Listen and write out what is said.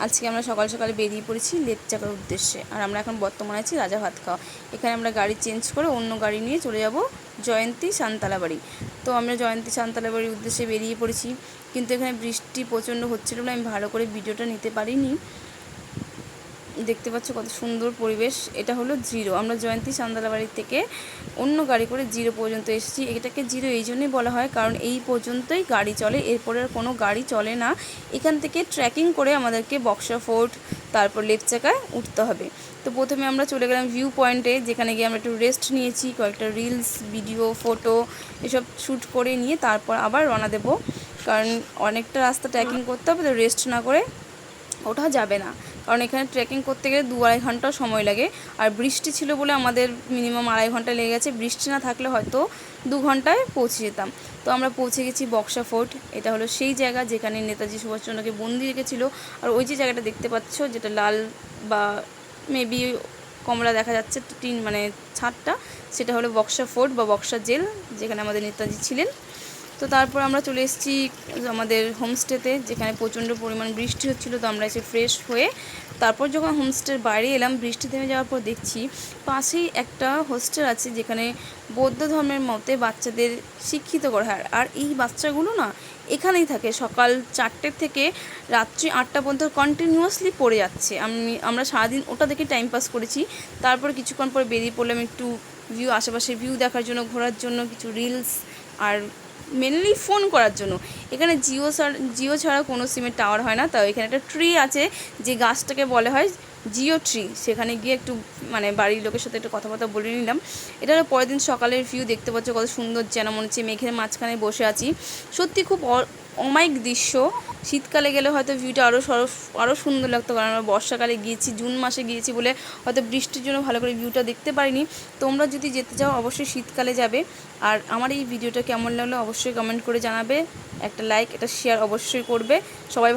আজকে আমরা সকাল সকালে বেরিয়ে পড়েছি লেপচাকার উদ্দেশ্যে। আর আমরা এখন বর্তমানে আছি রাজা ভাতখাওয়া। এখানে আমরা গাড়ি চেঞ্জ করে অন্য গাড়ি নিয়ে চলে যাব জয়ন্তী সান্তালা বাড়ি। তো আমরা জয়ন্তী সান্তালা বাড়ির উদ্দেশ্যে বেরিয়ে পড়েছি, কিন্তু এখানে বৃষ্টি প্রচণ্ড হচ্ছিল বলে আমি ভালো করে ভিডিওটা নিতে পারিনি। দেখতে পাচ্ছ কত সুন্দর পরিবেশ। এটা হলো জিরো। আমরা জয়ন্তী সান্তালা বাড়ি থেকে অন্য গাড়ি করে জিরো পর্যন্ত এসেছি। এটাকে জিরো এই জন্যই বলা হয় কারণ এই পর্যন্তই গাড়ি চলে, এরপরে আর কোনো গাড়ি চলে না। এখান থেকে ট্রেকিং করে আমাদেরকে বক্সা ফোর্ট তারপর লেপচাকায় উঠতে হবে। তো প্রথমে আমরা চলে গেলাম ভিউ পয়েন্টে, যেখানে গিয়ে আমরা একটু রেস্ট নিয়েছি, কয়েকটা রিলস ভিডিও ফটো এসব শ্যুট করে নিয়ে তারপর আবার রওনা দেবো, কারণ অনেকটা রাস্তা ট্রেকিং করতে হবে, তো রেস্ট না করে ওঠা যাবে না। কারণ এখানে ট্রেকিং করতে গেলে 2-2.5 ঘন্টা সময় লাগে। আর বৃষ্টি ছিল বলে আমাদের মিনিমাম 2.5 ঘন্টা লেগে গেছে। বৃষ্টি না থাকলে হয়তো 2 ঘন্টায় পৌঁছে যেতাম। তো আমরা পৌঁছে গেছি বক্সা ফোর্ট। এটা হলো সেই জায়গা যেখানে নেতাজি সুভাষচন্দ্রকে বন্দি রেখেছিল। আর ওই যে জায়গাটা দেখতে পাচ্ছ, যেটা লাল বা মেবি কমলা দেখা যাচ্ছে টিন মানে ছাদটা, সেটা হলো বক্সা ফোর্ট বা বক্সা জেল, যেখানে আমাদের নেতাজি ছিলেন। তো তারপর আমরা চলে এসেছি আমাদের হোমস্টেতে, যেখানে প্রচণ্ড পরিমাণ বৃষ্টি হচ্ছিলো। তো আমরা এসে ফ্রেশ হয়ে তারপর যখন হোমস্টের বাইরে এলাম, বৃষ্টি থেমে যাওয়ার পর দেখছি পাশেই একটা হোস্টেল আছে, যেখানে বৌদ্ধ ধর্মের মতে বাচ্চাদের শিক্ষিত করা হয়। আর এই বাচ্চাগুলো না এখানেই থাকে, সকাল 4টে থেকে রাত্রি 8টা পর্যন্ত কন্টিনিউয়াসলি পড়ে যাচ্ছে। আমরা সারাদিন ওটা দেখে টাইম পাস করেছি। তারপর কিছুক্ষণ পর বেরিয়ে পড়লাম একটু ভিউ, আশেপাশের ভিউ দেখার জন্য, ঘোরার জন্য, কিছু রিলস আর মেনলি ফোন করার জন্য। এখানে জিও ছাড়া কোনো সিমের টাওয়ার হয় না। তাও এখানে একটা ট্রি আছে, যে গাছটাকে বলা হয় জিও ট্রি। সেখানে গিয়ে একটু মানে বাড়ির লোকের সাথে একটু কথাবার্তা বলে নিলাম। এটা হলো পরের দিন সকালের ভিউ। দেখতে পাচ্ছ কত সুন্দর, যেন মনে হচ্ছে মেঘের মাঝখানে বসে আছি। সত্যি খুব অমায়িক দৃশ্য। শীতকালে গেলে হয়তো ভিউটা আরও সুন্দর লাগতো, কারণ আমরা বর্ষাকালে গিয়েছি, জুন মাসে গিয়েছি বলে হয়তো বৃষ্টির জন্য ভালো করে ভিউটা দেখতে পারিনি। তোমরা যদি যেতে চাও অবশ্যই শীতকালে যাবে। আর আমার এই ভিডিওটা কেমন লাগলো অবশ্যই কমেন্ট করে জানাবে, একটা লাইক, একটা শেয়ার অবশ্যই করবে। সবাই